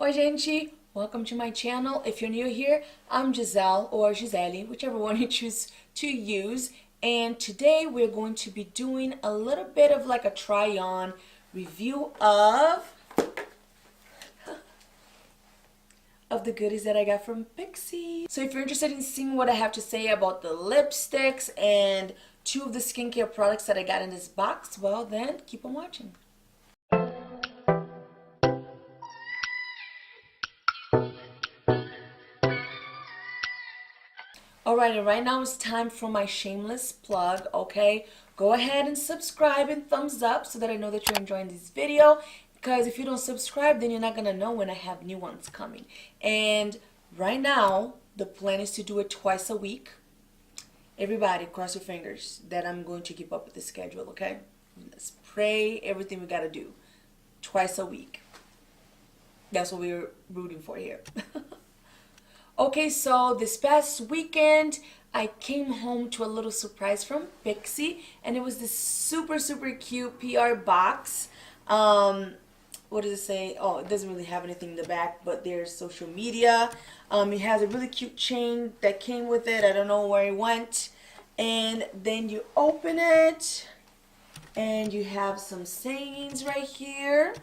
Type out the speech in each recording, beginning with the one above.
Oi, gente! Welcome to my channel. If you're new here, I'm Giselle or Gisele, whichever one you choose to use. And today we're going to be doing a little bit of like a try-on review of the goodies that I got from Pixi. So if you're interested in seeing what I have to say about the lipsticks and two of the skincare products that I got in this box, well then keep on watching. Alright, and right now it's time for my shameless plug, okay? Go ahead and subscribe and thumbs up so that I know that you're enjoying this video. Because if you don't subscribe, then you're not going to know when I have new ones coming. And right now, the plan is to do it twice a week. Everybody, cross your fingers that I'm going to keep up with the schedule, okay? Let's pray everything we got to do. Twice a week. That's what we're rooting for here. Okay, so this past weekend, I came home to a little surprise from Pixi, and it was this super cute PR box. What does it say? Oh, it doesn't really have anything in the back, but there's social media. It has a really cute chain that came with it. I don't know where it went. And then you open it, and you have some sayings right here.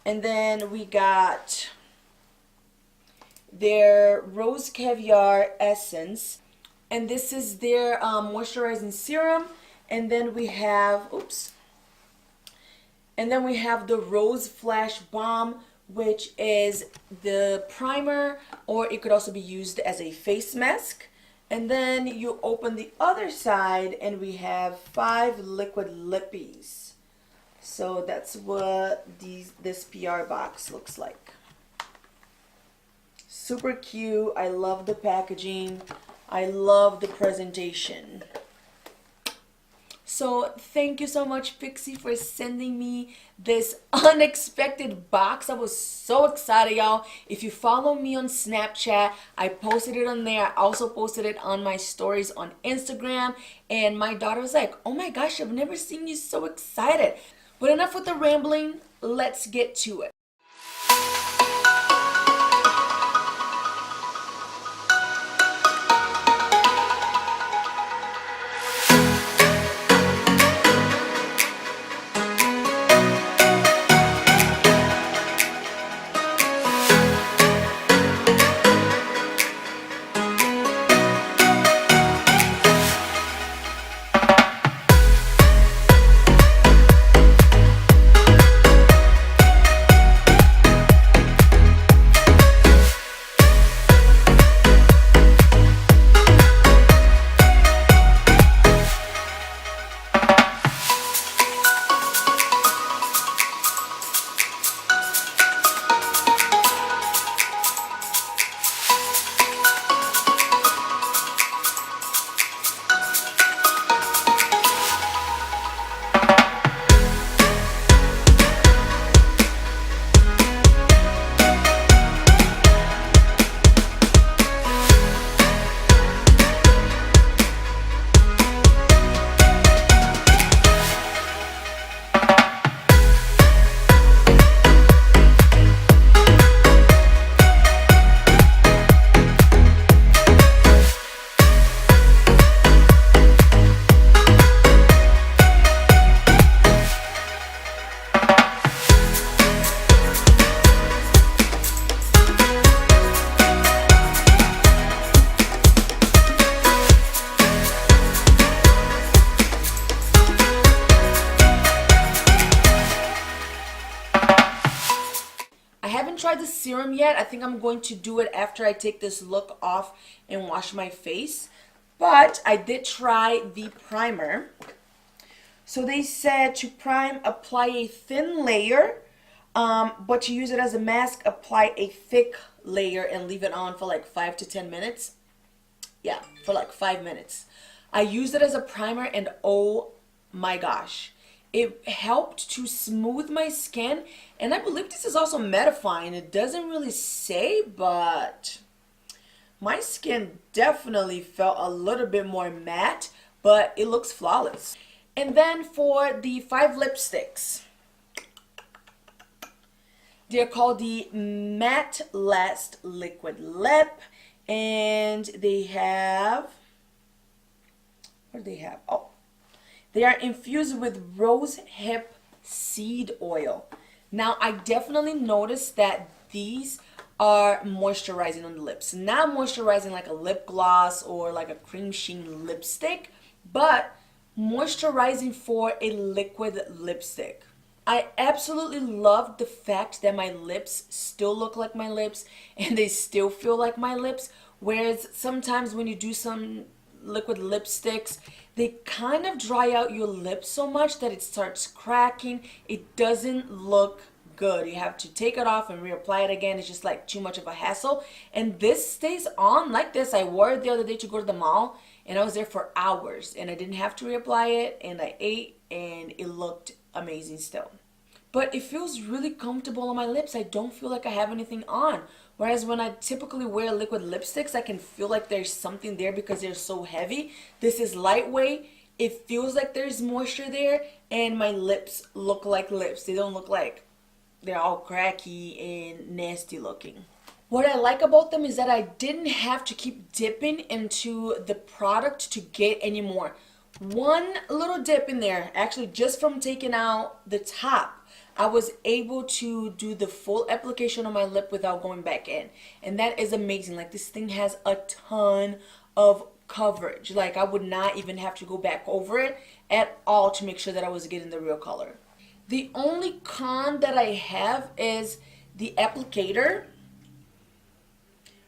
And then we got their rose caviar essence, and this is their moisturizing serum. And then we have the rose flash balm, which is the primer, or it could also be used as a face mask. And then you open the other side and we have 5 liquid lippies. So that's what this PR box looks like. Super cute. I love the packaging. I love the presentation. So thank you so much, Pixi, for sending me this unexpected box. I was so excited, y'all. If you follow me on Snapchat, I posted it on there. I also posted it on my stories on Instagram. And my daughter was like, oh my gosh, I've never seen you so excited. But enough with the rambling. Let's get to it. I haven't tried the serum yet. I think I'm going to do it after I take this look off and wash my face. But I did try the primer. So they said to prime, apply a thin layer. But to use it as a mask, apply a thick layer and leave it on for like 5 to 10 minutes. Yeah, for like 5 minutes. I used it as a primer and oh my gosh. It helped to smooth my skin, and I believe this is also mattifying. It doesn't really say, but my skin definitely felt a little bit more matte, but it looks flawless. And then for the 5 lipsticks, They're called the Matte Last Liquid Lip. And they have, what do they have? Oh, they are infused with rose hip seed oil. Now, I definitely noticed that these are moisturizing on the lips. Not moisturizing like a lip gloss or like a cream sheen lipstick, but moisturizing for a liquid lipstick. I absolutely love the fact that my lips still look like my lips and they still feel like my lips. Whereas sometimes when you do some liquid lipsticks, they kind of dry out your lips so much that it starts cracking. It doesn't look good. You have to take it off and reapply it again. It's just like too much of a hassle. And this stays on like this. I wore it the other day to go to the mall and I was there for hours and I didn't have to reapply it and I ate and it looked amazing still. But it feels really comfortable on my lips. I don't feel like I have anything on. Whereas when I typically wear liquid lipsticks, I can feel like there's something there because they're so heavy. This is lightweight. It feels like there's moisture there and my lips look like lips. They don't look like they're all cracky and nasty looking. What I like about them is that I didn't have to keep dipping into the product to get any more. One little dip in there, actually just from taking out the top, I was able to do the full application on my lip without going back in. And that is amazing. Like this thing has a ton of coverage. Like I would not even have to go back over it at all to make sure that I was getting the real color. The only con that I have is the applicator.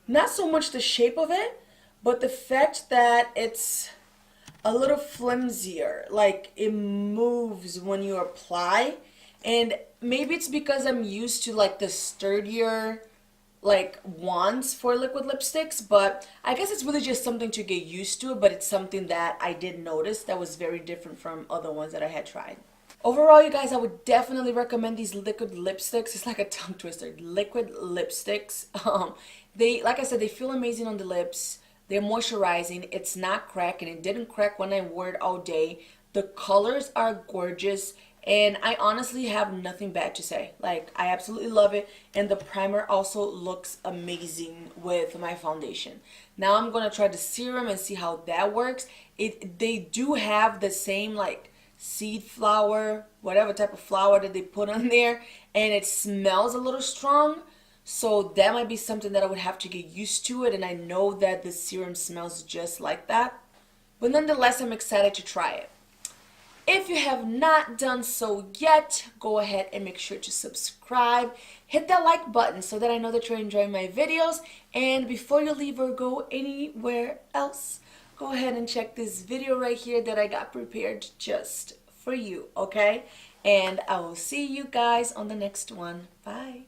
Not so much the shape of it, but the fact that it's a little flimsier. Like it moves when you apply. And maybe it's because I'm used to like the sturdier like wands for liquid lipsticks, but I guess it's really just something to get used to, but it's something that I did notice that was very different from other ones that I had tried. Overall, you guys, I would definitely recommend these liquid lipsticks. It's like a tongue twister. Liquid lipsticks. They, like I said, they feel amazing on the lips. They're moisturizing. It's not cracking. It didn't crack when I wore it all day. The colors are gorgeous. And I honestly have nothing bad to say. Like, I absolutely love it. And the primer also looks amazing with my foundation. Now I'm going to try the serum and see how that works. They do have the same, like, seed flour, whatever type of flour that they put on there, and it smells a little strong, so that might be something that I would have to get used to it, and I know that the serum smells just like that, but nonetheless I'm excited to try it. If you have not done so yet, go ahead and make sure to subscribe, hit that like button so that I know that you're enjoying my videos, and before you leave or go anywhere else, go ahead and check this video right here that I got prepared just for you, okay? And I will see you guys on the next one. Bye.